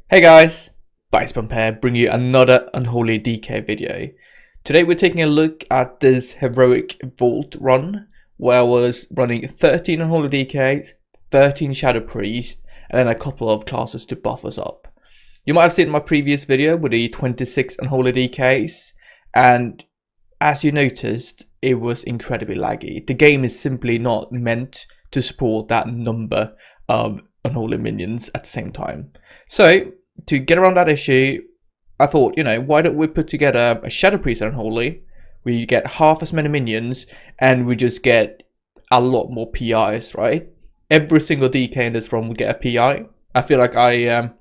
Hey guys, Bump here, bringing you another Unholy DK video. Today we're taking a look at this heroic vault run where I was running 13 Unholy DKs, 13 Shadow Priests, and then a couple of classes to buff us up. You might have seen my previous video with the 26 Unholy DKs, and as you noticed, it was incredibly laggy. The game is simply not meant to support that number of Unholy minions at the same time. So, to get around that issue, I thought, why don't we put together a Shadow Priest Unholy, where you get half as many minions, and we just get a lot more PIs, right? Every single DK in this run will get a PI. I feel like I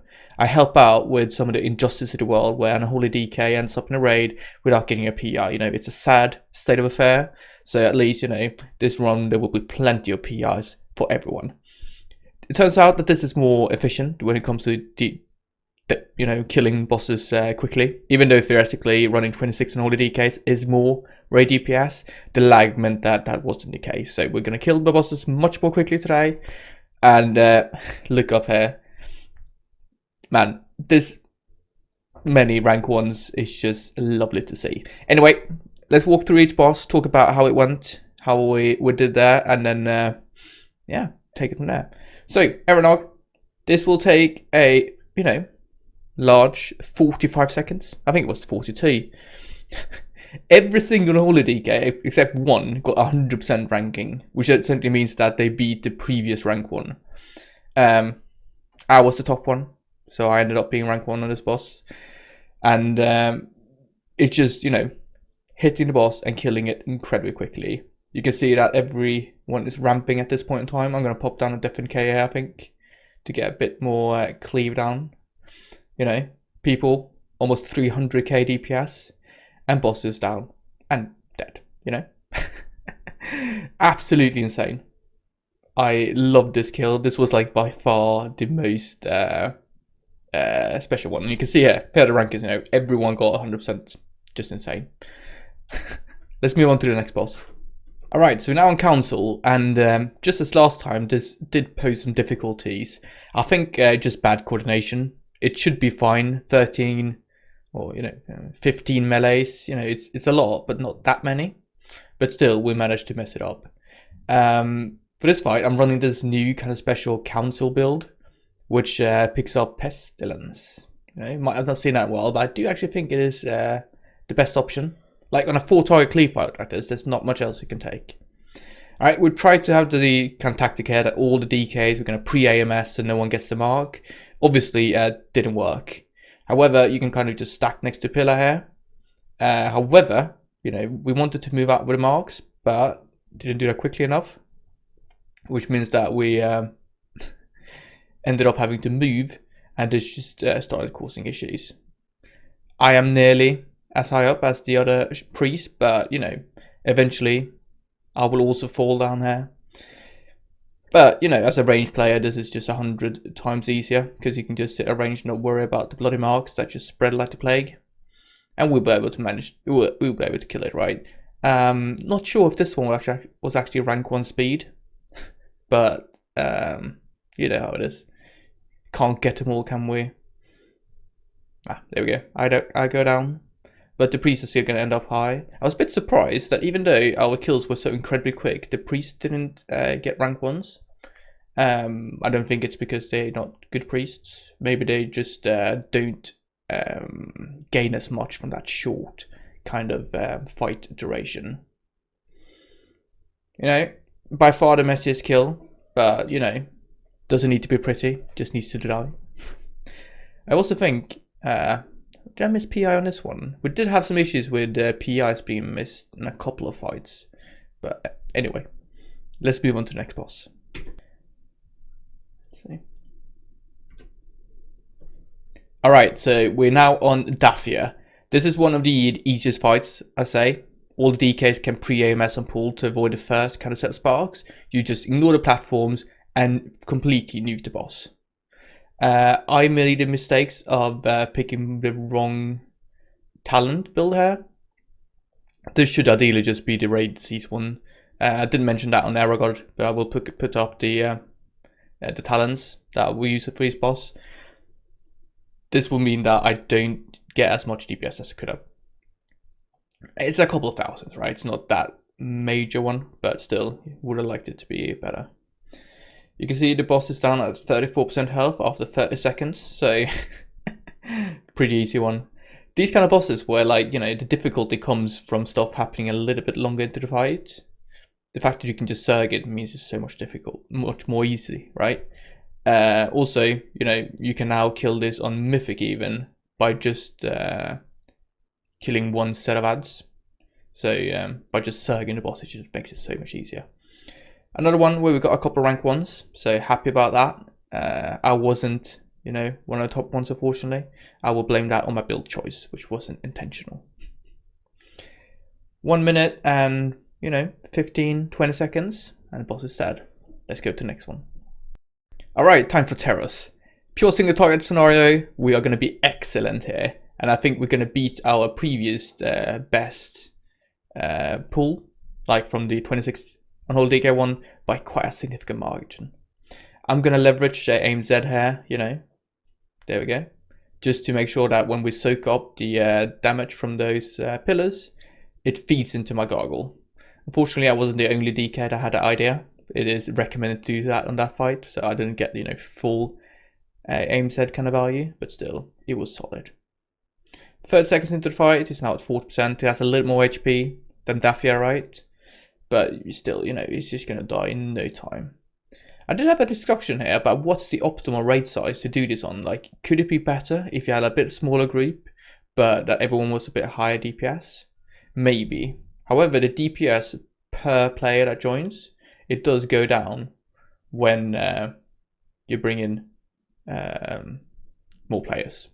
help out with some of the injustice of the world, where an Unholy DK ends up in a raid without getting a PI. It's a sad state of affair. So at least, this run, there will be plenty of PIs for everyone. It turns out that this is more efficient when it comes to killing bosses quickly. Even though theoretically running 26 Unholy DKs is more raid DPS, the lag meant that that wasn't the case. So we're going to kill the bosses much more quickly today. And look up here. Man, this many rank 1s is just lovely to see. Anyway, let's walk through each boss, talk about how it went, how we did there, and then, yeah, take it from there. So, Eranog, this will take a, large 45 seconds. I think it was 42. Every single Unholy DK, except one, got 100% ranking, which essentially means that they beat the previous rank 1. I was the top one, so I ended up being rank 1 on this boss. And it just, hitting the boss and killing it incredibly quickly. You can see that everyone is ramping at this point in time. I'm going to pop down a different KA, I think, to get a bit more cleave down. People, almost 300k DPS, and bosses down and dead, Absolutely insane. I love this kill. This was like by far the most special one. And you can see here, pair the rankings, everyone got 100%. Just insane. Let's move on to the next boss. Alright, so now on Council, and just as last time, this did pose some difficulties. I think just bad coordination. It should be fine, 13 or 15 melees, it's a lot, but not that many. But still, we managed to mess it up. For this fight, I'm running this new kind of special Council build, which picks up Pestilence. You might have not seen that well, but I do actually think it is the best option. Like on a 4-target cleave fight like this, there's not much else you can take. Alright, we tried to have the kind of tactic here that all the DKs were going to pre-AMS so no one gets the mark. Obviously, didn't work. However, you can kind of just stack next to pillar here. However, we wanted to move out with the marks, but didn't do that quickly enough. Which means that we ended up having to move, and this just started causing issues. I am nearly as high up as the other priest, but eventually I will also fall down here. But as a ranged player, this is just 100 times easier, because you can just sit at range and not worry about the bloody marks that just spread like the plague. And we'll be able to manage, we'll be able to kill it, right? Not sure if this one was actually rank 1 speed, but you know how it is. Can't get them all, can we? Ah, there we go. I go down. But the priest is still going to end up high. I was a bit surprised that even though our kills were so incredibly quick, the priest didn't get rank 1s. I don't think it's because they're not good priests. Maybe they just don't gain as much from that short kind of fight duration. By far the messiest kill, but doesn't need to be pretty, just needs to die. I also think did I miss PI on this one? We did have some issues with PIs being missed in a couple of fights. But anyway, let's move on to the next boss. Let's see. Alright, so we're now on Dathea. This is one of the easiest fights, I say. All the DKs can pre-AMS on pool to avoid the first kind of set of sparks. You just ignore the platforms and completely nuke the boss. I made the mistakes of picking the wrong talent build here. This should ideally just be the raid disease one. I didn't mention that on Eranog, but I will put up the talents that we use for this boss. This will mean that I don't get as much DPS as I could have. It's a couple of thousands, right? It's not that major one, but still, would have liked it to be better. You can see the boss is down at 34% health after 30 seconds, so pretty easy one. These kind of bosses where, like, you know, the difficulty comes from stuff happening a little bit longer into the fight. The fact that you can just surge it means it's so much much more easy, right? Also, you know, you can now kill this on Mythic even by just killing one set of ads. So by just surging the boss, it just makes it so much easier. Another one where we got a couple of rank 1s, so happy about that. I wasn't, you know, one of the top ones, unfortunately. I will blame that on my build choice, which wasn't intentional. 1 minute and, you know, 15-20 seconds, and the boss is dead. Let's go to the next one. Alright, time for Terros. Pure single target scenario, we are going to be excellent here. And I think we're going to beat our previous best pull, like from the 26th Unholy DK one, by quite a significant margin. I'm going to leverage aim Z here, you know. There we go. Just to make sure that when we soak up the damage from those pillars, it feeds into my gargle. Unfortunately, I wasn't the only DK that had that idea. It is recommended to do that on that fight, so I didn't get, you know, full aim Z kind of value, but still, it was solid. 30 seconds into the fight, it's now at 40%. It has a little more HP than Dathea, right? But still, you know, it's just going to die in no time. I did have a discussion here about what's the optimal raid size to do this on. Like, could it be better if you had a bit smaller group, but that everyone was a bit higher DPS? Maybe. However, the DPS per player that joins, it does go down when you bring in more players.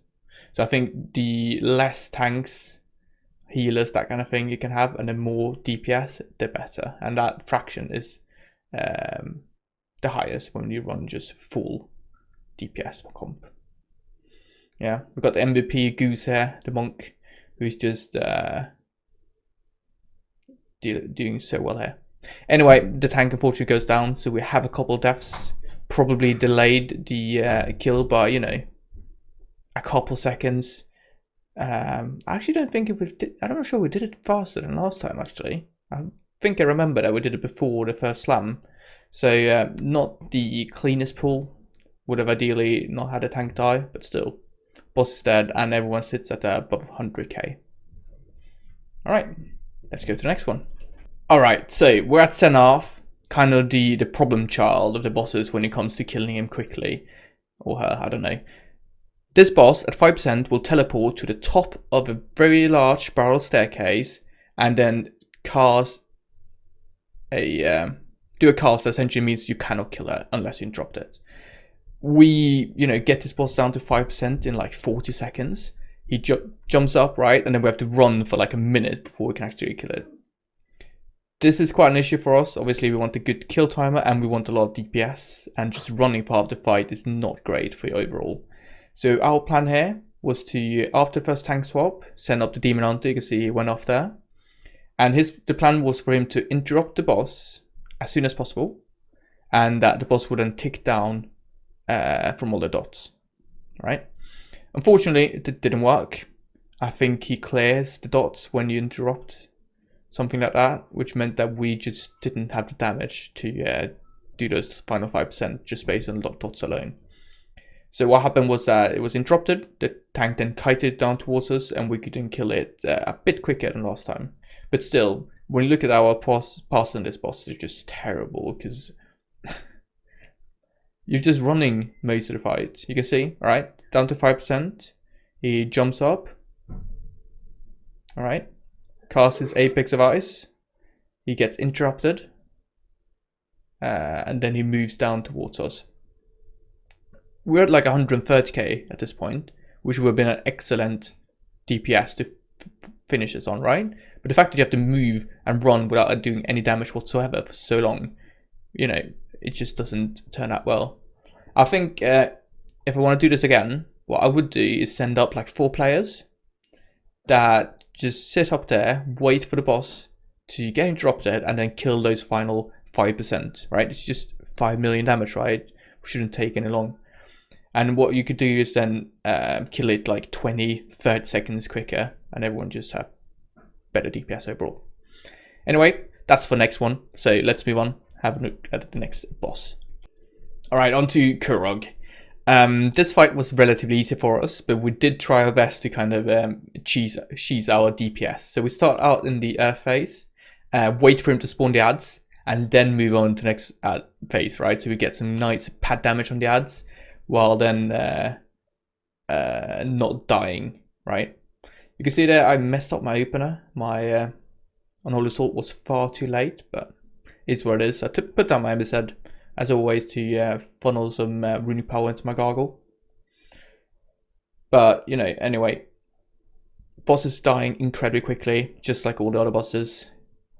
So I think the less tanks, healers, that kind of thing you can have, and the more DPS, the better. And that fraction is the highest when you run just full DPS comp. Yeah, we've got the MVP Goose here, the monk, who's just doing so well here. Anyway, the tank unfortunately goes down, so we have a couple of deaths. Probably delayed the kill by, you know, a couple seconds. I actually don't think I'm not sure we did it faster than last time, actually. I think I remember that we did it before the first slam. So not the cleanest pull. Would have ideally not had a tank die, but still. Boss is dead and everyone sits at above 100k. Alright, let's go to the next one. Alright, so we're at Sennarth, kind of the problem child of the bosses when it comes to killing him quickly. Or her, I don't know. This boss at 5% will teleport to the top of a very large spiral staircase and then cast do a cast that essentially means you cannot kill her unless you interrupt it. We, you know, get this boss down to 5% in like 40 seconds. He jumps up, right? And then we have to run for like a minute before we can actually kill it. This is quite an issue for us. Obviously, we want a good kill timer and we want a lot of DPS. And just running part of the fight is not great for you overall. So our plan here was to, after the first tank swap, send up the Demon Hunter. You can see he went off there. And the plan was for him to interrupt the boss as soon as possible. And that the boss would then tick down from all the dots. Right? Unfortunately, it didn't work. I think he clears the dots when you interrupt. Something like that. Which meant that we just didn't have the damage to do those final 5% just based on dots alone. So what happened was that it was interrupted, the tank then kited down towards us and we couldn't kill it a bit quicker than last time. But still, when you look at our pass on this boss, it's just terrible because you're just running most of the fight. You can see, alright, down to 5%. He jumps up. Alright, casts his Apex of Ice. He gets interrupted. And then he moves down towards us. We're at like 130k at this point, which would have been an excellent DPS to finish this on, right? But the fact that you have to move and run without doing any damage whatsoever for so long, you know, it just doesn't turn out well. I think if I want to do this again, what I would do is send up like 4 players that just sit up there, wait for the boss to getting drop dead and then kill those final 5%, right? It's just 5 million damage, right? Shouldn't take any long. And what you could do is then kill it like 20-30 seconds quicker, and everyone just have better DPS overall. Anyway, that's for next one. So let's move on, have a look at the next boss. Alright, on to Kurog. This fight was relatively easy for us, but we did try our best to kind of cheese our DPS. So we start out in the Earth phase, wait for him to spawn the ads, and then move on to the next phase, right? So we get some nice pad damage on the ads, while then not dying, right? You can see there I messed up my opener. My Unholy Assault was far too late, but it's what it is. I put down my Emissed, as always, to funnel some runic power into my gargle. But, you know, anyway, boss is dying incredibly quickly, just like all the other bosses.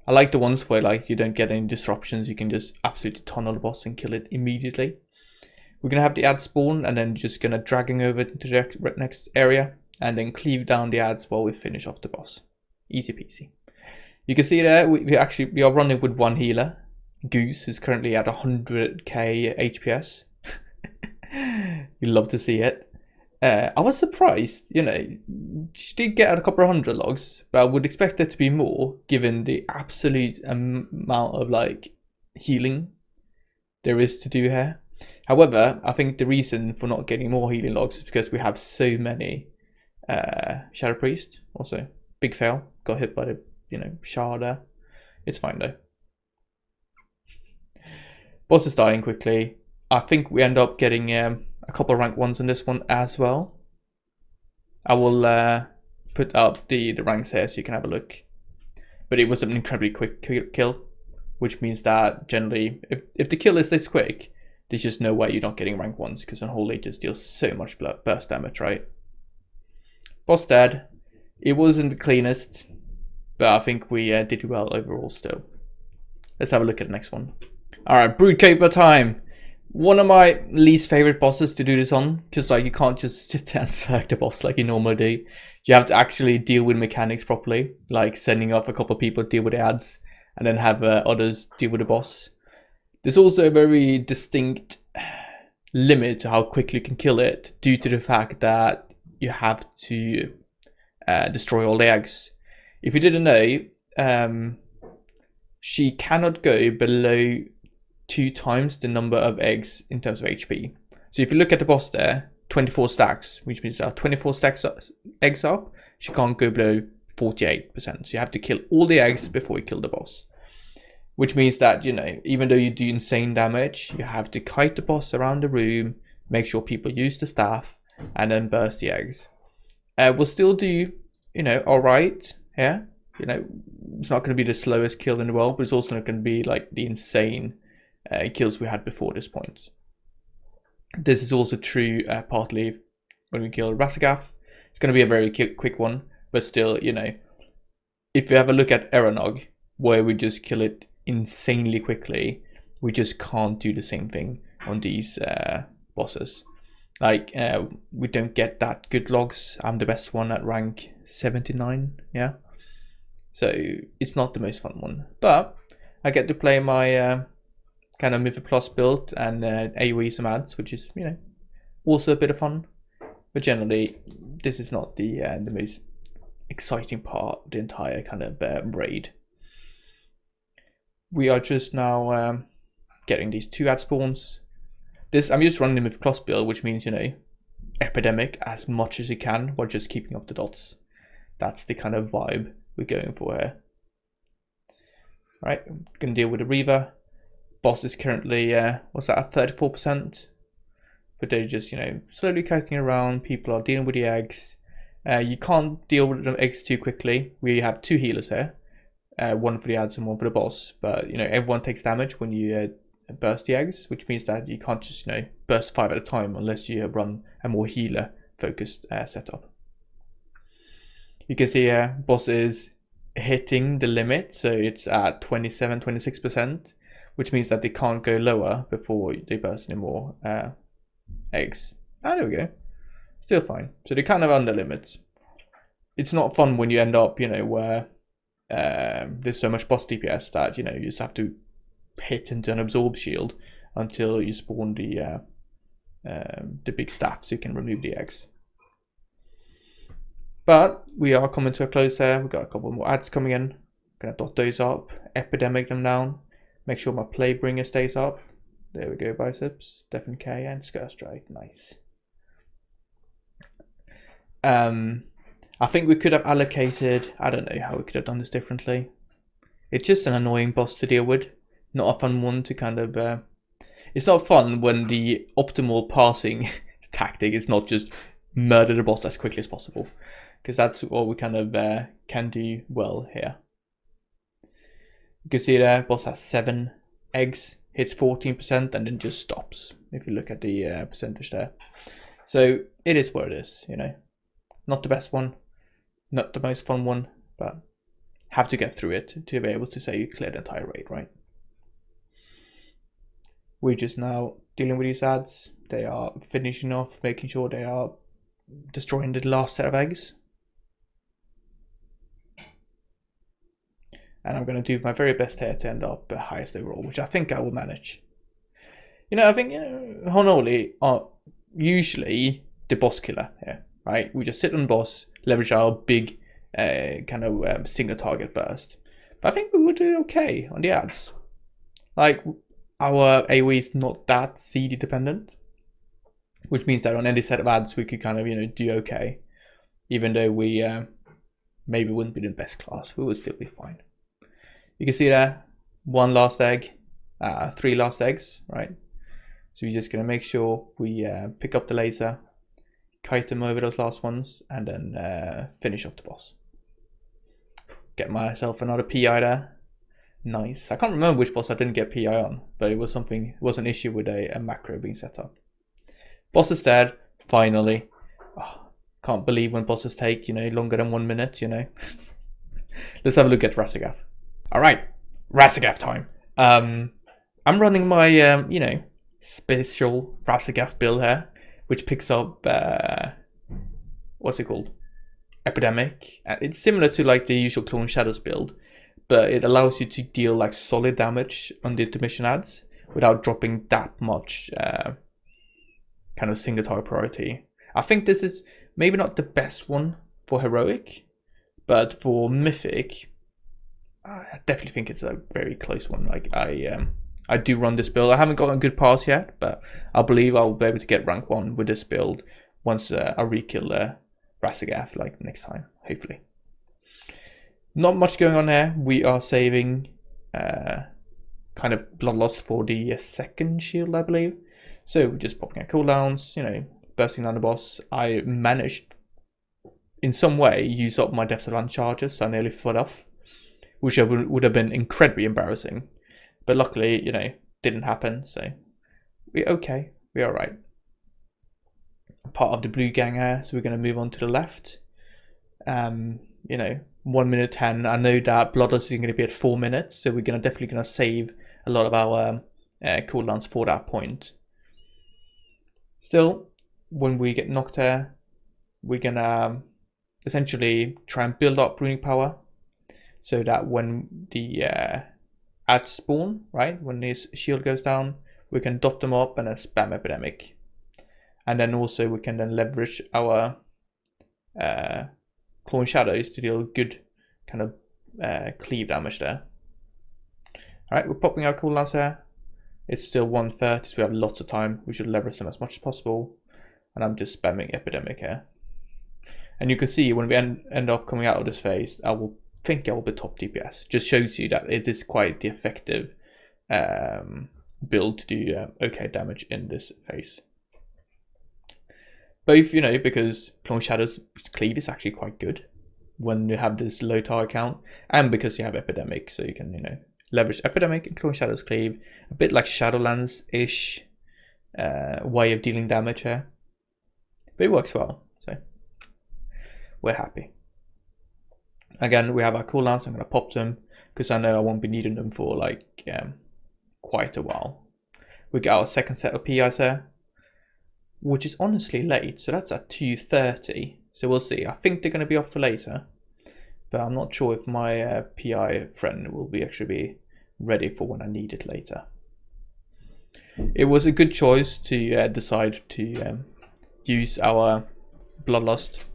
I like the ones where like you don't get any disruptions, you can just absolutely tunnel the boss and kill it immediately. We're going to have the ad spawn, and then just going to dragging over to the next area, and then cleave down the ads while we finish off the boss. Easy peasy. You can see there, we are running with one healer. Goose is currently at 100k HPS. You love to see it. I was surprised, you know, she did get a couple of 100 logs, but I would expect it to be more given the absolute amount of like healing there is to do here. However, I think the reason for not getting more healing logs is because we have so many Shadow Priest. Also, big fail, got hit by the, you know, shard there. It's fine though. Boss is dying quickly. I think we end up getting a couple of rank 1s in this one as well. I will put up the ranks here so you can have a look. But it was an incredibly quick kill, which means that generally, if the kill is this quick, there's just no way you're not getting rank 1s, because Unholy just deals so much burst damage, right? Boss dead. It wasn't the cleanest, but I think we did well overall still. Let's have a look at the next one. Alright, Broodkeeper time. One of my least favorite bosses to do this on, because like you can't just sit there and select the boss like you normally do. You have to actually deal with mechanics properly, like sending up a couple of people to deal with the ads, and then have others deal with the boss. There's also a very distinct limit to how quickly you can kill it, due to the fact that you have to destroy all the eggs. If you didn't know, she cannot go below 2 times the number of eggs in terms of HP. So if you look at the boss there, 24 stacks, which means there are 24 stacks eggs up, she can't go below 48%. So you have to kill all the eggs before you kill the boss. Which means that, you know, even though you do insane damage, you have to kite the boss around the room, make sure people use the staff, and then burst the eggs. We'll still do, you know, alright here. You know, it's not going to be the slowest kill in the world, but it's also not going to be like the insane kills we had before this point. This is also true partly when we kill Raszageth. It's going to be a very quick one, but still, you know, if you have a look at Eranog, where we just kill it insanely quickly, we just can't do the same thing on these bosses. Like, we don't get that good logs. I'm the best one at rank 79, yeah. So it's not the most fun one, but I get to play my kind of Mythic Plus build and AoE some ads, which is, you know, also a bit of fun. But generally, this is not the most exciting part of the entire kind of raid. We are just now getting these 2 ad spawns. I'm just running the Mythic Plus build, which means, you know, epidemic as much as you can while just keeping up the dots. That's the kind of vibe we're going for here. Right, gonna deal with the Reaver. Boss is currently what's that, at 34%, but they're just, you know, slowly kiting around. People are dealing with the eggs. You can't deal with the eggs too quickly. We have 2 healers here, one for the ads and one for the boss, but you know, everyone takes damage when you burst the eggs, which means that you can't just, you know, burst 5 at a time unless you run a more healer focused setup. You can see boss is hitting the limit, so it's at 26%, which means that they can't go lower before they burst any more eggs. Ah, there we go. Still fine. So they're kind of under limits. It's not fun when you end up, you know, where there's so much boss DPS that, you know, you just have to hit into an absorb shield until you spawn the big staff so you can remove the eggs. But we are coming to a close there. We've got a couple more ads coming in. Gonna dot those up, epidemic them down, make sure my play bringer stays up. There we go, biceps, Deafen K and Skirt Strike, nice. I think we could have allocated, I don't know how we could have done this differently. It's just an annoying boss to deal with, not a fun one to kind of, it's not fun when the optimal passing tactic is not just murder the boss as quickly as possible, because that's what we kind of can do well here. You can see there, boss has 7 eggs, hits 14% and then just stops, if you look at the percentage there. So it is what it is, you know. Not the best one, not the most fun one, but have to get through it to be able to say you cleared the entire raid, right? We're just now dealing with these ads. They are finishing off, making sure they are destroying the last set of eggs. And I'm going to do my very best here to end up the highest overall, which I think I will manage. You know, I think, you know, Unholy are usually the boss killer here, right? We just sit on boss, leverage our big kind of single target burst. But I think we will do okay on the ads. Like, our AoE is not that CD dependent, which means that on any set of ads we could kind of, you know, do okay. Even though we maybe wouldn't be the best class, we would still be fine. You can see there, 1 last egg, 3 last eggs, right? So we're just gonna make sure we pick up the laser, kite them over those last ones, and then finish off the boss. Get myself another PI there. Nice. I can't remember which boss I didn't get PI on, but it was something, it was an issue with a macro being set up. Boss is dead, finally. Oh, can't believe when bosses take, you know, longer than 1 minute, you know. Let's have a look at Raszageth. Alright, Raszageth time. I'm running my, you know, special Raszageth build here, which picks up, what's it called? Epidemic. It's similar to like the usual Clone Shadows build, but it allows you to deal like solid damage on the intermission ads without dropping that much kind of single target priority. I think this is maybe not the best one for Heroic, but for Mythic, I definitely think it's a very close one. Like I do run this build. I haven't gotten a good pass yet, but I believe I'll be able to get rank 1 with this build once I re-kill Raszageth like next time, hopefully. Not much going on there. We are saving kind of bloodlust for the second shield, I believe. So we're just popping our cooldowns, you know, bursting down the boss. I managed in some way use up my Death Advance charges, so I nearly fought off, which would have been incredibly embarrassing. But luckily, you know, didn't happen, so we're okay. We're alright. Part of the blue gang here, so we're going to move on to the left. You know, 1 minute 10. I know that Bloodlust is going to be at 4 minutes, so we're definitely going to save a lot of our cooldowns for that point. Still, when we get knocked here, we're going to essentially try and build up runing power, so that when the ads spawn, right, when this shield goes down, we can dot them up and then spam epidemic. And then also we can then leverage our Clone Shadows to deal good kind of cleave damage there. Alright, we're popping our cooldowns here. It's still 1:30, so we have lots of time. We should leverage them as much as possible. And I'm just spamming epidemic here. And you can see when we end up coming out of this phase, I will think I will be top DPS. Just shows you that it is quite the effective build to do okay damage in this phase. Both, you know, because Clone Shadows cleave is actually quite good when you have this low target count, and because you have Epidemic, so you can, you know, leverage Epidemic and Clone Shadows cleave, a bit like Shadowlands-ish way of dealing damage here. But it works well, so we're happy. Again, we have our cooldowns. I'm going to pop them because I know I won't be needing them for like quite a while. We get our second set of PIs here, which is honestly late, so that's at 2:30. So we'll see. I think they're going to be off for later, but I'm not sure if my PI friend will actually be ready for when I need it later. It was a good choice to decide to use our Bloodlust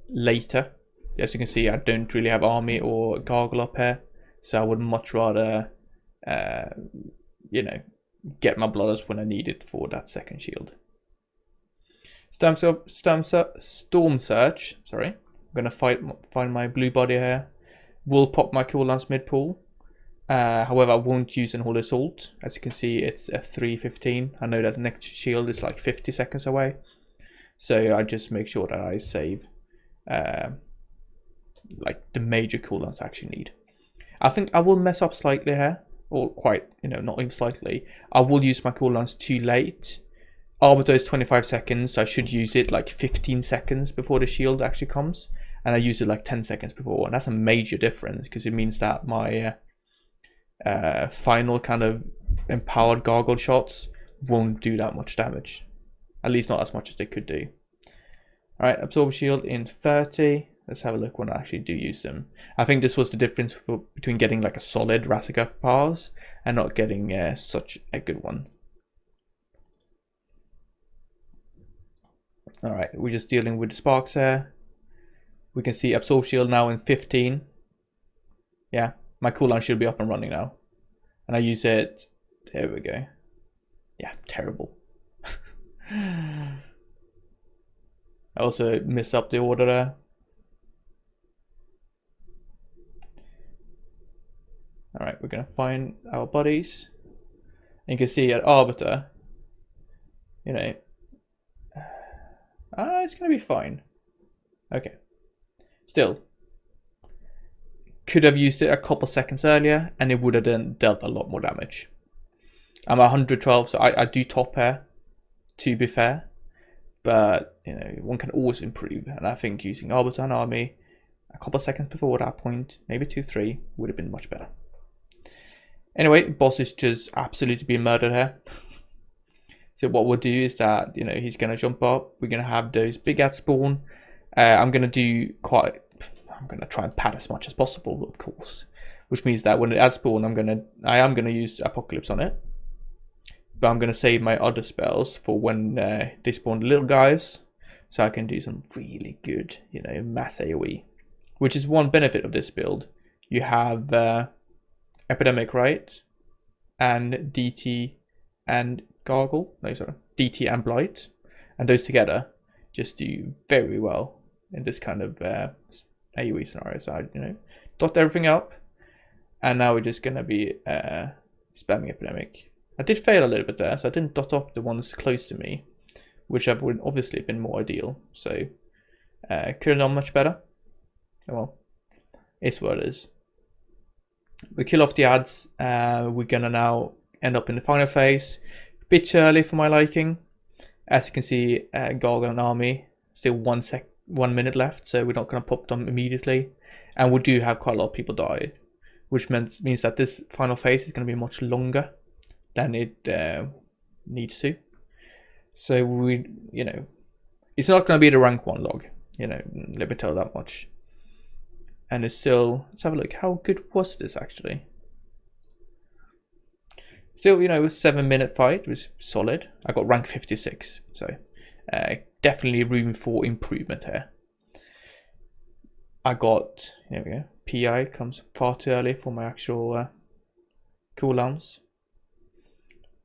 later. As you can see, I don't really have army or gargle up here, so I would much rather you know, get my Bloodlust when I need it for that second shield. Storm Search, sorry. I'm gonna find my blue body here. Will pop my cooldowns mid-pool. However, I won't use Unholy Assault. As you can see, it's a 3:15. I know that the next shield is like 50 seconds away. So I just make sure that I save like the major cooldowns I actually need. I think I will mess up slightly here. Or quite, you know, not even slightly. I will use my cooldowns too late. Arbiter is 25 seconds, so I should use it like 15 seconds before the shield actually comes. And I use it like 10 seconds before. And that's a major difference because it means that my final kind of empowered gargle shots won't do that much damage. At least not as much as they could do. Alright, Absorb Shield in 30. Let's have a look when I actually do use them. I think this was the difference between getting like a solid Raszageth pass and not getting such a good one. Alright, we're just dealing with the sparks here. We can see Absorb Shield now in 15. Yeah, my cooldown should be up and running now. And I use it. There we go. Yeah, terrible. I also messed up the order there. Alright, we're going to find our bodies. And you can see at Arbiter, you know, it's going to be fine. Okay. Still, could have used it a couple seconds earlier and it would have then dealt a lot more damage. I'm 112, so I do top air, to be fair. But, you know, one can always improve. And I think using Arbiter and Army a couple seconds before that point, maybe 2-3, would have been much better. Anyway, boss is just absolutely being murdered here. So what we'll do is that, you know, he's going to jump up. We're going to have those big ads spawn. I'm going to try and pad as much as possible, of course. Which means that when it adds spawn, I am going to use Apocalypse on it. But I'm going to save my other spells for when they spawn the little guys. So I can do some really good, you know, mass AoE. Which is one benefit of this build. You have Epidemic, right? And DT and Gargle. No, sorry. DT and Blight. And those together just do very well in this kind of AoE scenario. So I, you know, dot everything up. And now we're just going to be spamming Epidemic. I did fail a little bit there, so I didn't dot up the ones close to me, which would obviously have been more ideal. So could have done much better. Oh well, it's what it is. We kill off the ads. We're gonna now end up in the final phase. A bit early for my liking. As you can see, Gargle and Army still 1 minute left, so we're not gonna pop them immediately. And we do have quite a lot of people die, which means that this final phase is gonna be much longer than it needs to. So we, you know, it's not gonna be the rank 1 log. You know, let me tell you that much. And it's still, let's have a look. How good was this actually? Still, you know, it was a 7-minute fight. It was solid. I got rank 56. So definitely room for improvement here. I got, here we go. PI comes far too early for my actual cooldowns.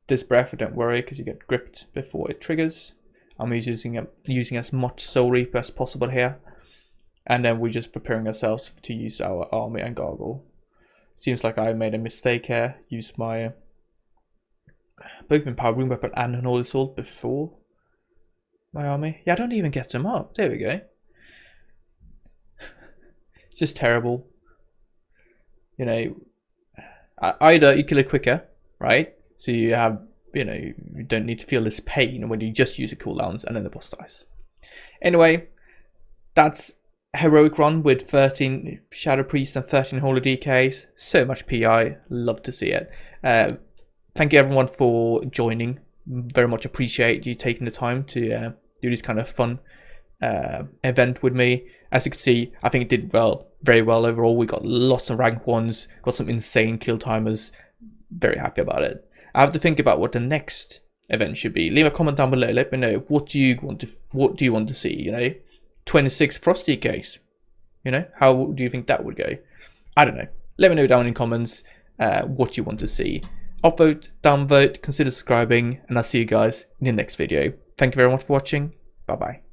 This breath, don't worry, because you get gripped before it triggers. I'm using as much Soul Reaper as possible here. And then we're just preparing ourselves to use our Army and Gargle. Seems like I made a mistake here. Use my both Empowered Rune Weapon and Unholy Assault before my Army. Yeah, I don't even get them up. There we go. It's just terrible. You know, either you kill it quicker, right? So you have, you know, you don't need to feel this pain when you just use the cooldowns and then the boss dies. Anyway, that's heroic run with 13 Shadow Priests and 13 Unholy DKs. So much PI. Love to see it. Thank you everyone for joining. Very much appreciate you taking the time to do these kind of fun event with me. As you can see, I think it did very well overall. We got lots of rank ones, got some insane kill timers. Very happy about it. I have to think about what the next event should be. Leave a comment down below. Let me know what do you want to see. You know, 26 Frost DKs. You know, how do you think that would go? I don't know. Let me know down in comments what you want to see. Upvote, downvote, consider subscribing, and I'll see you guys in the next video. Thank you very much for watching. Bye bye.